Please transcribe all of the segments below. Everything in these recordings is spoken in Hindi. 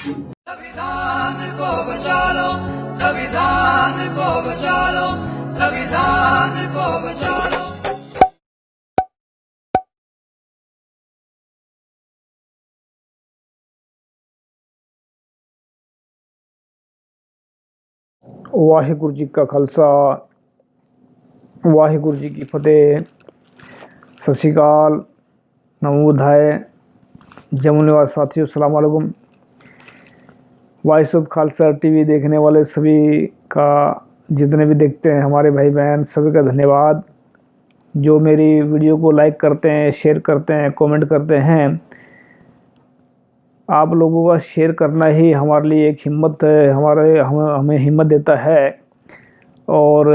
संविधान को बचा लो, संविधान को बचा लो, संविधान को बचा लो। वाहिगुरु जी का खालसा, वाहिगुरु जी की फतेह। सत श्री अकाल, नमो बुद्धाय। जमुनेवाद साथियों, अस्सलाम वालेकुम। वॉइस ऑफ खालसा टीवी देखने वाले सभी का, जितने भी देखते हैं हमारे भाई बहन, सभी का धन्यवाद। जो मेरी वीडियो को लाइक करते हैं, शेयर करते हैं, कमेंट करते हैं। आप लोगों का शेयर करना ही हमारे लिए एक हिम्मत है, हमें हिम्मत देता है। और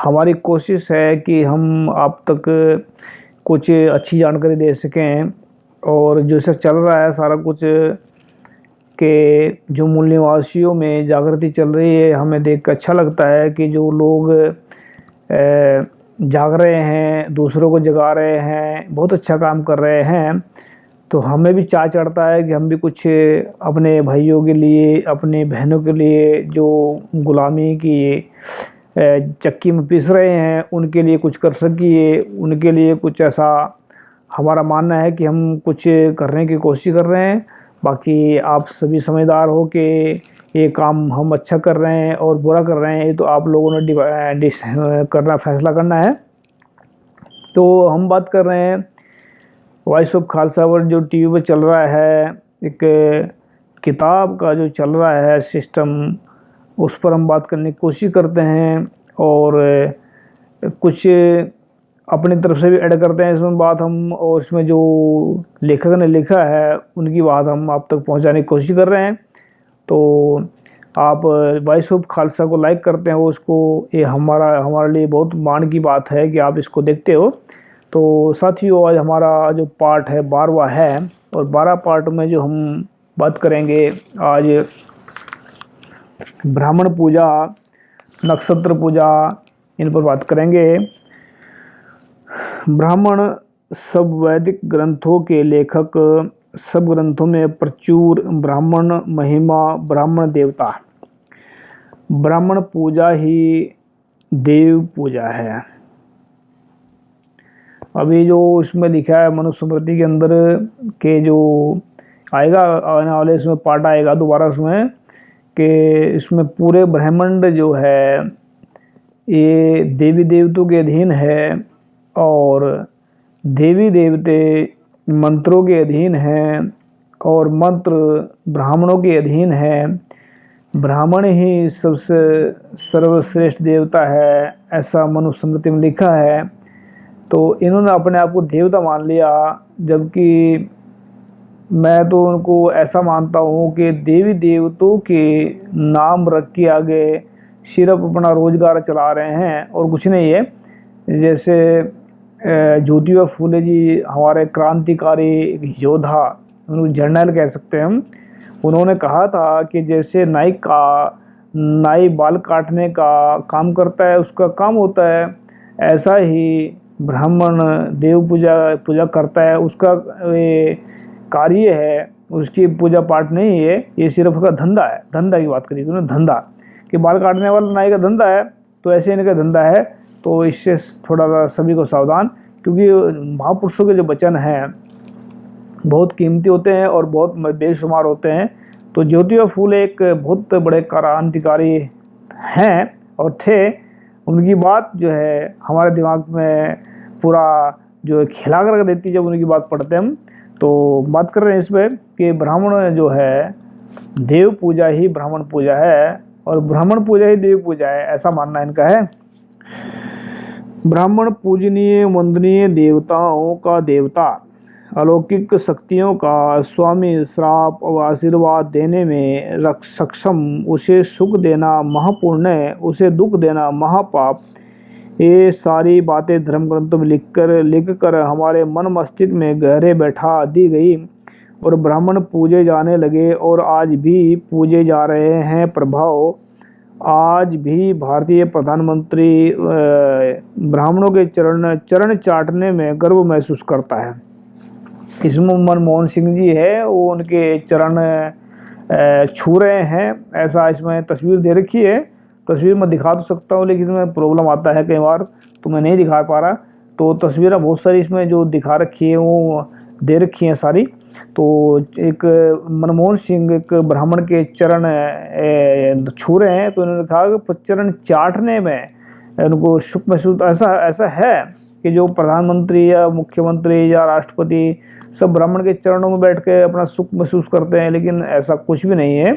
हमारी कोशिश है कि हम आप तक कुछ अच्छी जानकारी दे सकें। और जो से चल रहा है सारा कुछ के जो मूल निवासियों में जागृति चल रही है, हमें देख कर अच्छा लगता है कि जो लोग जाग रहे हैं, दूसरों को जगा रहे हैं, बहुत अच्छा काम कर रहे हैं। तो हमें भी चाह चढ़ता है कि हम भी कुछ अपने भाइयों के लिए, अपनी बहनों के लिए जो गुलामी की चक्की में पिस रहे हैं, उनके लिए कुछ कर सकिए। उनके लिए कुछ ऐसा हमारा मानना है कि हम कुछ करने की कोशिश कर रहे हैं। बाकी आप सभी समझदार हो कि ये काम हम अच्छा कर रहे हैं और बुरा कर रहे हैं, ये तो आप लोगों ने फैसला करना है। तो हम बात कर रहे हैं वॉइस ऑफ खालसा पर जो टीवी पे चल रहा है, एक किताब का जो चल रहा है सिस्टम, उस पर हम बात करने की कोशिश करते हैं। और कुछ अपनी तरफ से भी ऐड करते हैं इसमें बात हम, और इसमें जो लेखक ने लिखा है उनकी बात हम आप तक पहुंचाने की कोशिश कर रहे हैं। तो आप वॉइस ऑफ खालसा को लाइक करते हो, उसको ये हमारे लिए बहुत मान की बात है कि आप इसको देखते हो। तो साथियों, आज हमारा जो पार्ट है 12वां है, और 12 पार्ट में जो हम बात करेंगे आज ब्राह्मण पूजा, नक्षत्र पूजा, इन पर बात करेंगे। ब्राह्मण सब वैदिक ग्रंथों के लेखक, सब ग्रंथों में प्रचुर ब्राह्मण महिमा, ब्राह्मण देवता। ब्राह्मण पूजा ही देव पूजा है। अभी जो इसमें लिखा है मनुस्मृति के अंदर के जो आएगा, आने वाले इसमें पार्ट आएगा दोबारा उसमें, कि इसमें पूरे ब्रह्मांड जो है ये देवी देवताओं के अधीन है, और देवी देवते मंत्रों के अधीन हैं, और मंत्र ब्राह्मणों के अधीन हैं। ब्राह्मण ही सबसे सर्वश्रेष्ठ देवता है, ऐसा मनुस्मृति में लिखा है। तो इन्होंने अपने आप को देवता मान लिया, जबकि मैं तो उनको ऐसा मानता हूँ कि देवी देवताओं के नाम रख के आगे सिर्फ अपना रोजगार चला रहे हैं और कुछ नहीं है। जैसे ज्योतिबा फूले जी हमारे क्रांतिकारी योद्धा, उनको जर्नल कह सकते हैं हम, उन्होंने कहा था कि जैसे नाई बाल काटने का काम करता है, उसका काम होता है, ऐसा ही ब्राह्मण देव पूजा करता है, उसका कार्य है, उसकी पूजा पाठ नहीं है, ये सिर्फ का धंधा है। धंधा की बात करी उन्होंने, धंधा कि बाल काटने वाला नाई का धंधा है, तो ऐसे इनका धंधा है। तो इससे थोड़ा सभी को सावधान, क्योंकि महापुरुषों के जो वचन हैं बहुत कीमती होते हैं और बहुत बेशुमार होते हैं। तो ज्योतिबा फूले एक बहुत बड़े क्रांतिकारी हैं और थे। उनकी बात जो है हमारे दिमाग में पूरा जो खिला कर रख देती है जब उनकी बात पढ़ते हैं हम। तो बात कर रहे हैं इस पर कि ब्राह्मण जो है देव पूजा ही ब्राह्मण पूजा है, और ब्राह्मण पूजा ही देव पूजा है, ऐसा मानना इनका है। ब्राह्मण पूजनीय वंदनीय देवताओं का देवता, अलौकिक शक्तियों का स्वामी, श्राप और आशीर्वाद देने में सक्षम, उसे सुख देना महापुण्य, उसे दुख देना महापाप। ये सारी बातें धर्म ग्रंथों में लिख कर हमारे मन मस्तिष्क में गहरे बैठा दी गई, और ब्राह्मण पूजे जाने लगे और आज भी पूजे जा रहे हैं। प्रभाव आज भी भारतीय प्रधानमंत्री ब्राह्मणों के चरण चाटने में गर्व महसूस करता है। इसमें मनमोहन सिंह जी है, वो उनके चरण छू रहे हैं, ऐसा इसमें तस्वीर दे रखी है। तस्वीर मैं दिखा तो सकता हूँ लेकिन इसमें प्रॉब्लम आता है कई बार, तो मैं नहीं दिखा पा रहा। तो तस्वीरें बहुत सारी इसमें जो दिखा रखी है वो दे रखी हैं सारी। तो एक मनमोहन सिंह एक ब्राह्मण के चरण छू रहे हैं, तो उन्होंने कहा कि चरण चाटने में उनको सुख महसूस, ऐसा है कि जो प्रधानमंत्री या मुख्यमंत्री या राष्ट्रपति सब ब्राह्मण के चरणों में बैठ के अपना सुख महसूस करते हैं, लेकिन ऐसा कुछ भी नहीं है।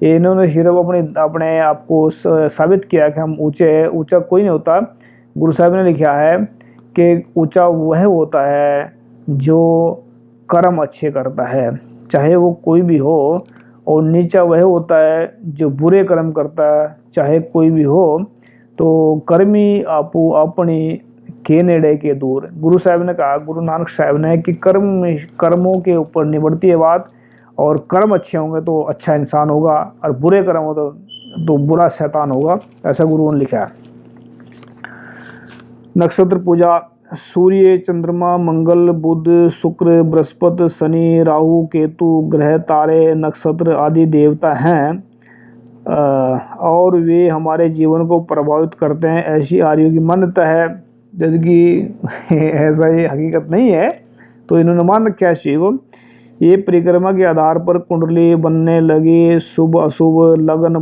इन्होंने सिर्फ अपने आप को साबित किया कि हम ऊंचे हैं। ऊंचा कोई नहीं होता। गुरु साहब ने लिखा है कि ऊंचा वह होता है जो कर्म अच्छे करता है, चाहे वो कोई भी हो, और नीचा वह होता है जो बुरे कर्म करता है, चाहे कोई भी हो। तो कर्मी आपू अपनी के नेड़े के दूर। गुरु साहब ने कहा, गुरु नानक साहब ने, कि कर्मों के ऊपर निभरती है बात, और कर्म अच्छे होंगे तो अच्छा इंसान होगा, और बुरे कर्म हो तो बुरा शैतान होगा, ऐसा गुरुओं ने लिखा है। नक्षत्र पूजा। सूर्य, चंद्रमा, मंगल, बुध, शुक्र, बृहस्पति, शनि, राहु, केतु ग्रह, तारे, नक्षत्र आदि देवता हैं, और वे हमारे जीवन को प्रभावित करते हैं, ऐसी आर्यों की मान्यता है। जैसे कि ऐसा ये हकीकत नहीं है, तो इन्होंने मान रखा है इस चीज़ को। ये परिक्रमा के आधार पर कुंडली बनने लगी, शुभ अशुभ लगन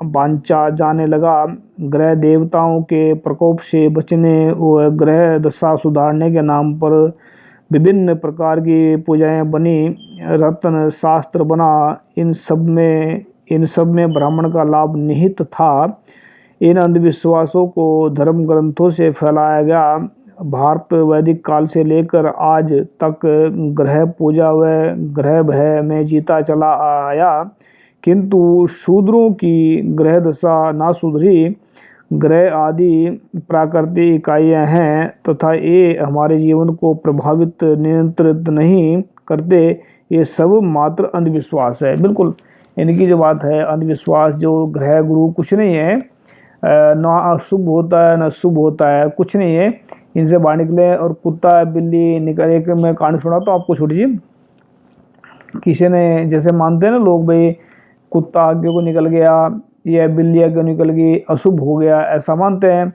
बांचा जाने लगा, ग्रह देवताओं के प्रकोप से बचने व ग्रह दशा सुधारने के नाम पर विभिन्न प्रकार की पूजाएं बनी, रत्न शास्त्र बना। इन सब में ब्राह्मण का लाभ निहित था। इन अंधविश्वासों को धर्म ग्रंथों से फैलाया गया। भारत वैदिक काल से लेकर आज तक ग्रह पूजा व ग्रह भय में जीता चला आया, किंतु शूद्रों की ग्रह दशा ना सुधरी। ग्रह आदि प्राकृतिक इकाइयां हैं तथा ये हमारे जीवन को प्रभावित नियंत्रित नहीं करते। ये सब मात्र अंधविश्वास है। बिल्कुल इनकी जो बात है, अंधविश्वास, जो ग्रह गुरु कुछ नहीं है, ना अशुभ होता है ना शुभ होता है, कुछ नहीं है। इनसे बाहर निकले। और कुत्ता बिल्ली निकल, एक मैं कहानी सुनाता हूँ आपको छोटी सी। किसी ने, जैसे मानते हैं ना लोग, भाई कुत्ता आगे को निकल गया या बिल्ली आगे निकल गई, अशुभ हो गया, ऐसा मानते हैं।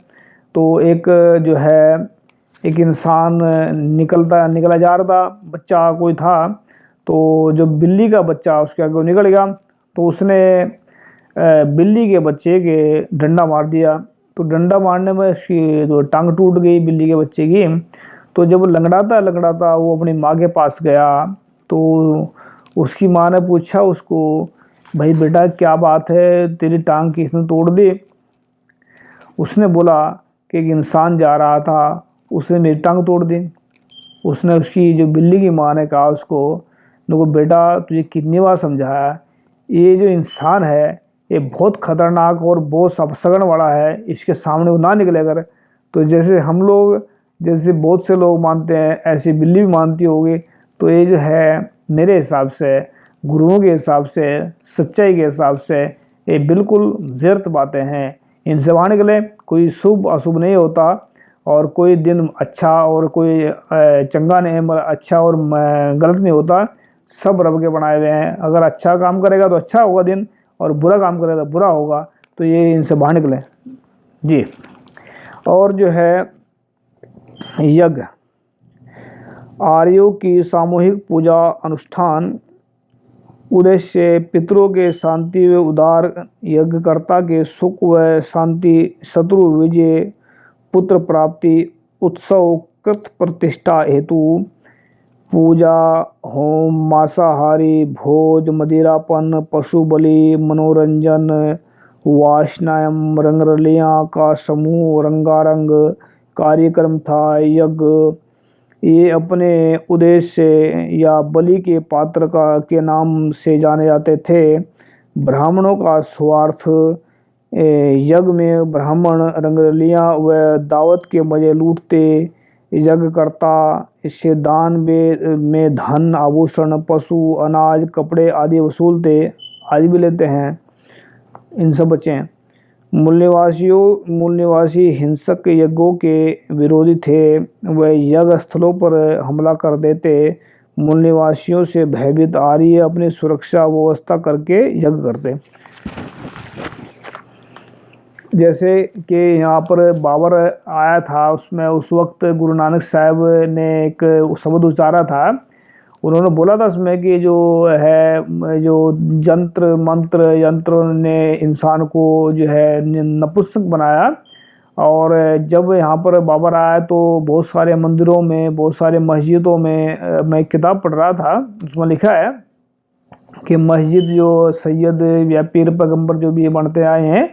तो एक जो है, एक इंसान निकला जा रहा था, बच्चा कोई था, तो जो बिल्ली का बच्चा उसके आगे निकल गया, तो उसने बिल्ली के बच्चे के डंडा मार दिया। तो डंडा मारने में उसकी तो टांग टूट गई बिल्ली के बच्चे की। तो जब लंगड़ाता वो अपनी माँ के पास गया, तो उसकी माँ ने पूछा उसको, भाई बेटा क्या बात है, तेरी टांग किसने तोड़ दी? उसने बोला कि एक इंसान जा रहा था, उसने मेरी टांग तोड़ दी। उसने, उसकी जो बिल्ली की माँ ने कहा उसको, बेटा तुझे कितनी बार समझाया, ये जो इंसान है ये बहुत खतरनाक और बहुत अपशगुन वाला है, इसके सामने वो ना निकले कर। तो जैसे हम लोग, जैसे बहुत से लोग मानते हैं, ऐसी बिल्ली भी मानती होगी। तो ये जो है मेरे हिसाब से, गुरुओं के हिसाब से, सच्चाई के हिसाब से, ये बिल्कुल व्यर्थ बातें हैं। इनसे बाहर निकले। कोई शुभ अशुभ नहीं होता, और कोई दिन अच्छा और कोई चंगा नहीं, अच्छा और गलत नहीं होता। सब रब के बनाए हुए हैं। अगर अच्छा काम करेगा तो अच्छा होगा दिन, और बुरा काम करेगा तो बुरा होगा। तो ये इनसे बाहर निकले जी। और जो है यज्ञ, आर्यों की सामूहिक पूजा अनुष्ठान, उद्देश्य पितरों के शांति व उदार, यज्ञकर्ता के सुख व शांति, शत्रु विजय, पुत्र प्राप्ति, उत्सव, कृत प्रतिष्ठा हेतु, पूजा, होम, मांसाहारी भोज, मदिरापन, पशु बलि, मनोरंजन, वासनाएं, रंगरलियाँ का समूह, रंगारंग कार्यक्रम था। यज्ञ ये अपने उद्देश्य या बलि के पात्र के नाम से जाने जाते थे। ब्राह्मणों का स्वार्थ, यज्ञ में ब्राह्मण रंगरलियाँ व दावत के मजे लूटते। यज्ञ करता इससे दान में धन, आभूषण, पशु, अनाज, कपड़े आदि वसूलते, आज भी लेते हैं। इन सब बचें। मूल्यवासी हिंसक यज्ञों के विरोधी थे। वह यज्ञ स्थलों पर हमला कर देते, मूल निवासियों से भयभीत आर्य अपनी सुरक्षा व्यवस्था करके यज्ञ करते। जैसे कि यहाँ पर बाबर आया था, उसमें उस वक्त गुरु नानक साहब ने एक शब्द उच्चारा था। उन्होंने बोला था उसमें कि जो है, जो जंत्र मंत्र यंत्रों ने इंसान को जो है नपुंसक बनाया। और जब यहाँ पर बाबर आया तो बहुत सारे मंदिरों में, बहुत सारे मस्जिदों में, मैं किताब पढ़ रहा था, उसमें लिखा है कि मस्जिद जो सैयद या पीर पैगंबर जो भी बनते आए हैं,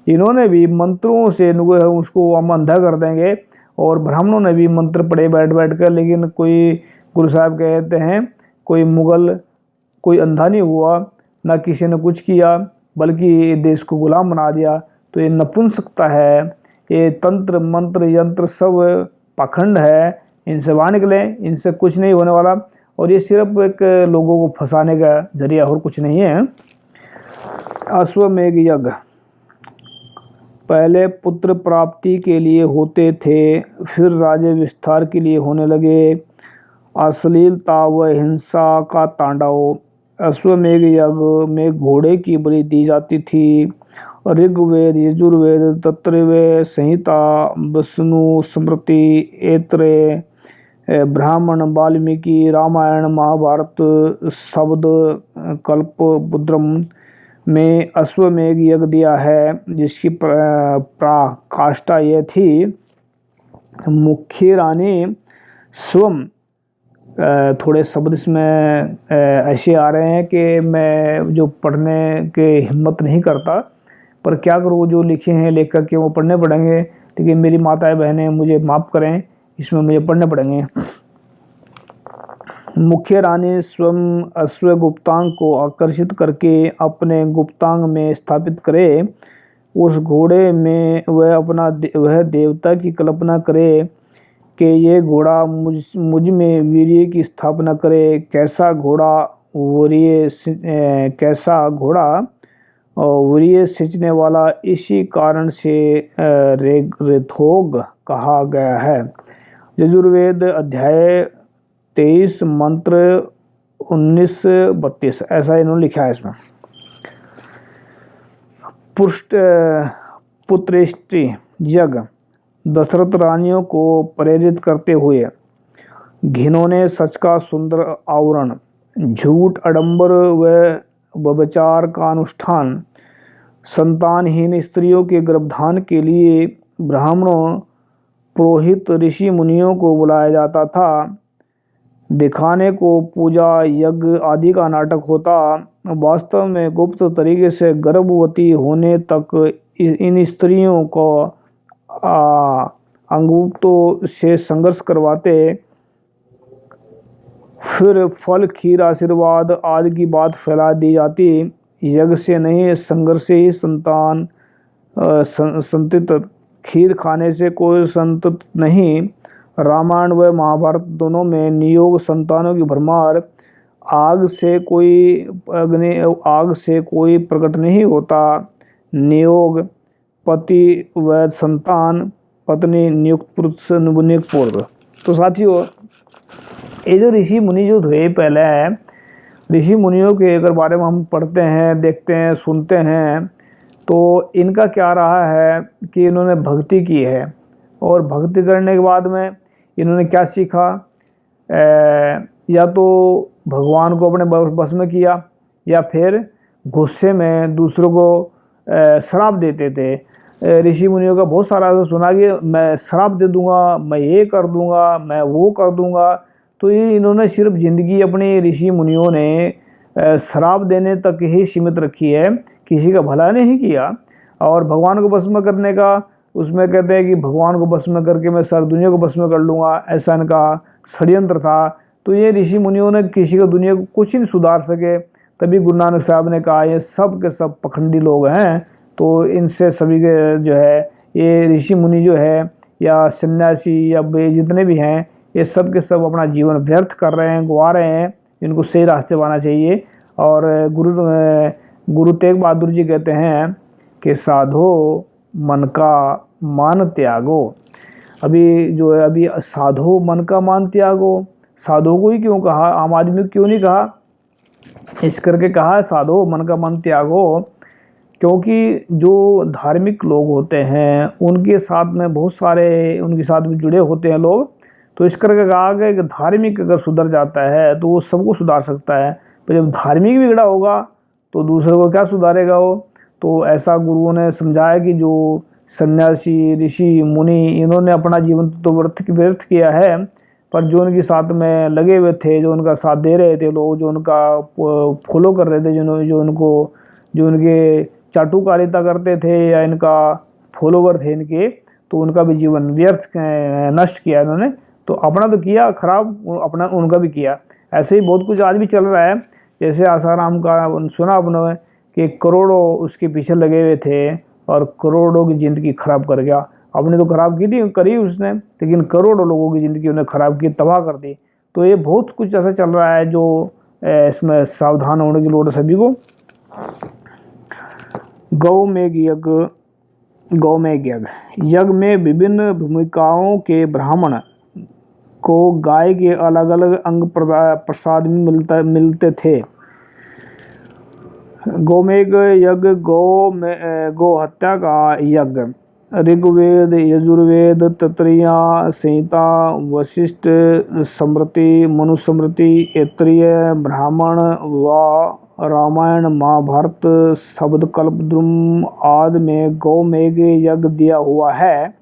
इन्होंने भी मंत्रों से उसको हम अंधा कर देंगे। और ब्राह्मणों ने भी मंत्र पढ़े बैठ बैठ कर, लेकिन कोई गुरु साहब कहते हैं कोई मुगल, कोई अंधा नहीं हुआ, ना किसी ने कुछ किया, बल्कि देश को गुलाम बना दिया। तो ये नपुंसकता है, ये तंत्र मंत्र यंत्र सब पाखंड है, इनसे बाहर निकले, इनसे कुछ नहीं होने वाला। और ये सिर्फ एक लोगों को फंसाने का जरिया और कुछ नहीं है। अश्वमेध यज्ञ पहले पुत्र प्राप्ति के लिए होते थे, फिर राज्य विस्तार के लिए होने लगे। अश्लीलता व हिंसा का तांडव। अश्वमेध यज्ञ में घोड़े की बलि दी जाती थी। ऋग्वेद, यजुर्वेद, तत्त्ववेद संहिता, विष्णु स्मृति, ऐत्रेय, ब्राह्मण, वाल्मीकि, रामायण, महाभारत, शब्द कल्प बुद्रम में अश्वमेध यज्ञ दिया है, जिसकी पराकाष्ठा यह थी। मुख्य रानी स्वम, थोड़े शब्द इसमें ऐसे आ रहे हैं कि मैं जो पढ़ने के हिम्मत नहीं करता, पर क्या करूँ, जो लिखे हैं लेखक के वो पढ़ने पड़ेंगे। लेकिन मेरी माताएं बहनें मुझे माफ़ करें, इसमें मुझे पढ़ने पड़ेंगे। मुख्य रानी स्वयं अश्व गुप्तांग को आकर्षित करके अपने गुप्तांग में स्थापित करे। उस घोड़े में वह देवता की कल्पना करे कि ये घोड़ा मुझ में वीर्य की स्थापना करे। कैसा घोड़ा वीर्य सिंचने वाला, इसी कारण से रेथोग कहा गया है। यजुर्वेद अध्याय 23 मंत्र 19-32 ऐसा इन्होंने लिखा है इसमें। पुत्रेष्टि यज्ञ दशरथ रानियों को प्रेरित करते हुए घिनौने सच का सुंदर आवरण, झूठ आडंबर व व्यभिचार का अनुष्ठान, संतानहीन स्त्रियों के गर्भधान के लिए ब्राह्मणों, पुरोहित, ऋषि मुनियों को बुलाया जाता था। दिखाने को पूजा यज्ञ आदि का नाटक होता। वास्तव में गुप्त तरीके से गर्भवती होने तक इन स्त्रियों को अंगूठों से संघर्ष करवाते। फिर फल, खीर, आशीर्वाद आदि की बात फैला दी जाती। यज्ञ से नहीं, संघर्ष से ही संतान संतति। खीर खाने से कोई संतति नहीं। रामायण व महाभारत दोनों में नियोग संतानों की भरमार। आग से कोई प्रकट नहीं होता। नियोग पति व संतान, पत्नी नियुक्त पुरुष नियुक्त पूर्व। तो साथियों, ये जो ऋषि मुनि जो थे पहले है, ऋषि मुनियों के अगर बारे में हम पढ़ते हैं, देखते हैं, सुनते हैं, तो इनका क्या रहा है कि इन्होंने भक्ति की है। और भक्ति करने के बाद में इन्होंने क्या सीखा, या तो भगवान को अपने बस में किया, या फिर गुस्से में दूसरों को श्राप देते थे। ऋषि मुनियों का बहुत सारा सुना कि मैं श्राप दे दूंगा, मैं ये कर दूंगा, मैं वो कर दूंगा। तो ये इन्होंने सिर्फ ज़िंदगी अपनी ऋषि मुनियों ने श्राप देने तक ही सीमित रखी है, किसी का भला नहीं किया। और भगवान को बस में करने का, उसमें कहते हैं कि भगवान को बस में करके मैं सारी दुनिया को बस में कर लूँगा, ऐसा इनका षड्यंत्र था। तो ये ऋषि मुनियों ने किसी का दुनिया को कुछ नहीं सुधार सके। तभी गुरु नानक साहब ने कहा ये सब के सब पखंडी लोग हैं, तो इनसे सभी के जो है ये ऋषि मुनि जो है, या सन्यासी, या जितने भी हैं, ये सब के सब अपना जीवन व्यर्थ कर रहे हैं, गवा रहे हैं। इनको सही रास्ते पाना चाहिए। और गुरु तेग बहादुर जी कहते हैं कि साधो मन का मान त्यागो। अभी जो है, अभी साधो मन का मान त्यागो, साधुओं को ही क्यों कहा, आम आदमी को क्यों नहीं कहा? इस करके कहा साधो मन का मन त्यागो, क्योंकि जो धार्मिक लोग होते हैं उनके साथ में बहुत सारे उनके साथ में जुड़े होते हैं लोग, तो इस करके कहा कि धार्मिक अगर सुधर जाता है तो वो सबको सुधार सकता है, पर जब धार्मिक बिगड़ा होगा तो दूसरे को क्या सुधारेगा वो। तो ऐसा गुरुओं ने समझाया कि जो सन्यासी ऋषि मुनि इन्होंने अपना जीवन तो व्यर्थ किया है, पर जो उनके साथ में लगे हुए थे, जो उनका साथ दे रहे थे लोग, जो उनका फॉलो कर रहे थे, जो उनके चाटुकारिता करते थे या इनका फॉलोवर थे इनके, तो उनका भी जीवन व्यर्थ नष्ट किया इन्होंने। तो अपना तो किया खराब, अपना उनका भी किया। ऐसे ही बहुत कुछ आज भी चल रहा है। जैसे आसाराम का सुना आपने कि करोड़ों उसके पीछे लगे हुए थे और करोड़ों की ज़िंदगी खराब कर गया। आपने तो खराब की थी, करी उसने, लेकिन करोड़ों लोगों की ज़िंदगी उन्हें खराब की, तबाह कर दी। तो ये बहुत कुछ ऐसा चल रहा है जो इसमें सावधान होने की लोड़ है सभी को। गौमेघ यज्ञ में विभिन्न भूमिकाओं के ब्राह्मण को गाय के अलग अलग अंग प्रसाद में मिलते थे। गौमेघ यज्ञ गौ हत्या का यज्ञ ऋग्वेद, यजुर्वेद, तैत्तिरीय संहिता, वशिष्ठ स्मृति, मनुस्मृति, ऐत्रेय ब्राह्मण व रामायण महाभारत शब्दकल्पद्रुम आदि में गौमेघ यज्ञ दिया हुआ है।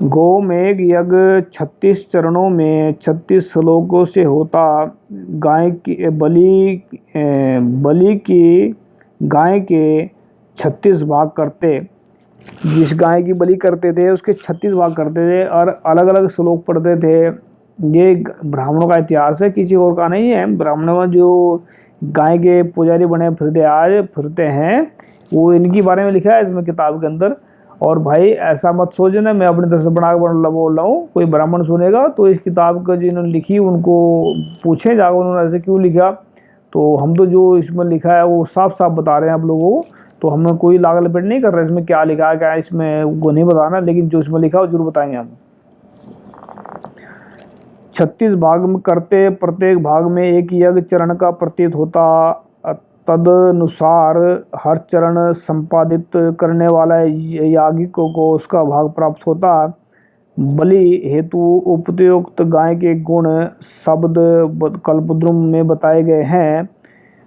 गौमेघ यज्ञ 36 चरणों में 36 श्लोकों से होता। गाय की गाय के 36 भाग करते। जिस गाय की बलि करते थे उसके 36 भाग करते थे और अलग अलग श्लोक पढ़ते थे। ये ब्राह्मणों का इतिहास है, किसी और का नहीं है। ब्राह्मणों में जो गाय के पुजारी बने फिरते हैं वो इनके बारे में लिखा है इसमें किताब के अंदर। और भाई ऐसा मत सोचो ना मैं अपनी तरफ से बना बोल रहा हूँ, कोई ब्राह्मण सुनेगा तो इस किताब का जिन्होंने लिखी उनको पूछे जाकर उन्होंने ऐसे क्यों लिखा। तो हम तो जो इसमें लिखा है वो साफ साफ बता रहे हैं आप लोगों को, तो हम कोई लाग लपेट नहीं कर रहे इसमें क्या लिखा है क्या इसमें वो नहीं बताना, लेकिन जो इसमें लिखा है वो जरूर बताएंगे हम। 36 भाग में करते, प्रत्येक भाग में एक यज्ञ चरण का प्रतीत होता। तदनुसार हर चरण संपादित करने वाला याज्ञिक को उसका भाग प्राप्त होता। बलि हेतु उपयुक्त गाय के गुण शब्द कल्पद्रुम में बताए गए हैं।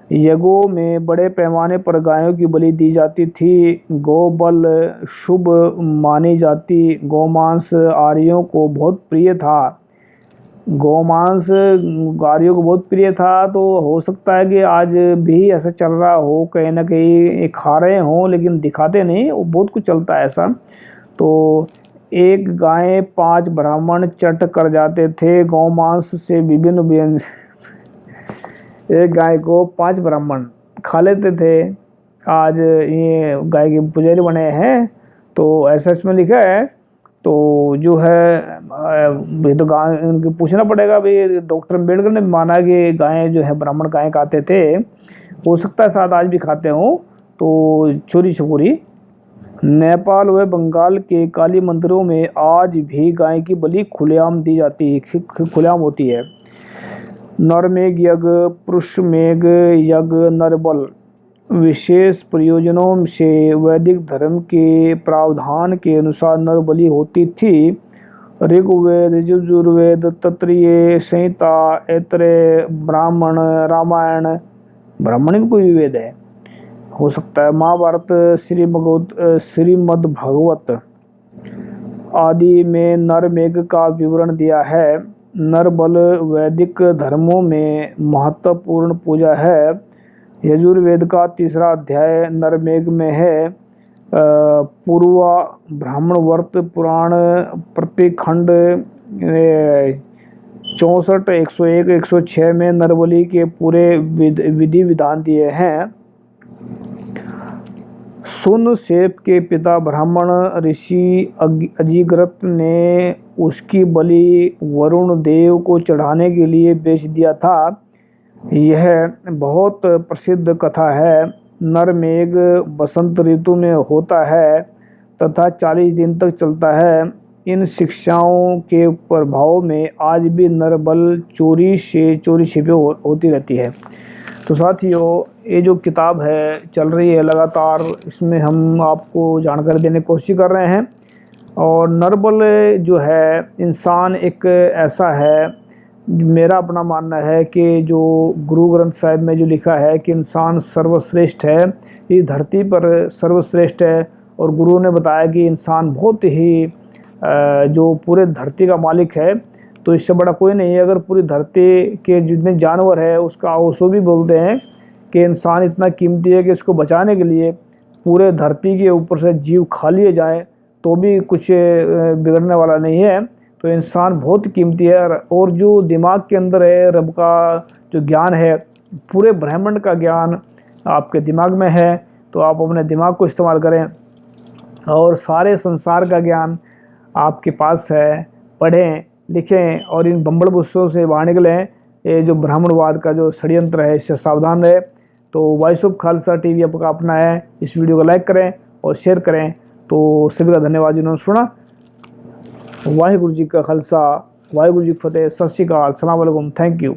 यज्ञों में बड़े पैमाने पर गायों की बलि दी जाती थी। गोबल शुभ मानी जाती। गौमांस आर्यों को बहुत प्रिय था। गौमांस आर्यों को बहुत प्रिय था, तो हो सकता है कि आज भी ऐसा चल रहा हो, कहीं ना कहीं खा रहे हों लेकिन दिखाते नहीं, वो बहुत कुछ चलता है ऐसा। तो एक गाय 5 ब्राह्मण चट कर जाते थे। गौमांस से विभिन्न व्यंजन एक गाय को 5 ब्राह्मण खा लेते थे। आज ये गाय के पुजारी बने हैं तो ऐसा इसमें लिखा है। तो जो है तो गाय उनके पूछना पड़ेगा भाई, डॉक्टर अम्बेडकर ने माना कि गायें जो है ब्राह्मण गायें खाते थे, हो सकता है शायद आज भी खाते हों। तो चोरी छपुरी। नेपाल व बंगाल के काली मंदिरों में आज भी गाय की बलि खुलेआम दी जाती है, खुलेआम होती है। नरमेघ यज्ञ, पुरुषमेघ यज्ञ, नरबल विशेष प्रयोजनों से वैदिक धर्म के प्रावधान के अनुसार नर बलि होती थी। ऋग्वेद, यजुर्वेद, तैत्तिरीय संहिता, ऐत्रेय ब्राह्मण, रामायण, ब्राह्मण भी कोई वेद है हो सकता है, महाभारत, श्रीमद् भागवत आदि में नरमेघ का विवरण दिया है। नरबल वैदिक धर्मों में महत्वपूर्ण पूजा है। यजुर्वेद का 3रा अध्याय नरमेघ में है। पूर्वा ब्राह्मण वर्त पुराण प्रतिखंड 64, 101, 106 में नरबलि के पूरे विधि विधान दिए हैं। सुन सेप के पिता ब्राह्मण ऋषि अजिग्रत ने उसकी बलि वरुण देव को चढ़ाने के लिए बेच दिया था। यह बहुत प्रसिद्ध कथा है। नरमेघ बसंत ऋतु में होता है तथा 40 दिन तक चलता है। इन शिक्षाओं के प्रभाव में आज भी नरबल चोरी छिपे होती रहती है। तो साथियों, ये जो किताब है चल रही है लगातार, इसमें हम आपको जानकारी देने की कोशिश कर रहे हैं। और नरबल जो है इंसान एक ऐसा है, मेरा अपना मानना है कि जो गुरु ग्रंथ साहिब में जो लिखा है कि इंसान सर्वश्रेष्ठ है, ये धरती पर सर्वश्रेष्ठ है। और गुरु ने बताया कि इंसान बहुत ही जो पूरे धरती का मालिक है, तो इससे बड़ा कोई नहीं है। अगर पूरी धरती के जितने जानवर है उसका ओशो भी बोलते हैं कि इंसान इतना कीमती है कि इसको बचाने के लिए पूरे धरती के ऊपर से जीव खा लिए जाए तो भी कुछ बिगड़ने वाला नहीं है। तो इंसान बहुत कीमती है। और जो दिमाग के अंदर है, रब का जो ज्ञान है, पूरे ब्रह्मांड का ज्ञान आपके दिमाग में है। तो आप अपने दिमाग को इस्तेमाल करें और सारे संसार का ज्ञान आपके पास है। पढ़ें, लिखें और इन बम्बड़ बुस्सों से बाहर निकलें। ये जो ब्राह्मणवाद का जो षड्यंत्र है, इससे सावधान रहे। तो वॉइस ऑफ खालसा टीवी आपका अपना है। इस वीडियो को लाइक करें और शेयर करें। तो सभी का धन्यवाद जिन्होंने सुना। वाहिगुरु जी का खालसा, वाहिगुरु जी की फतेह। सत श्री अकाल, अस्सलाम वालेकुम, थैंक यू।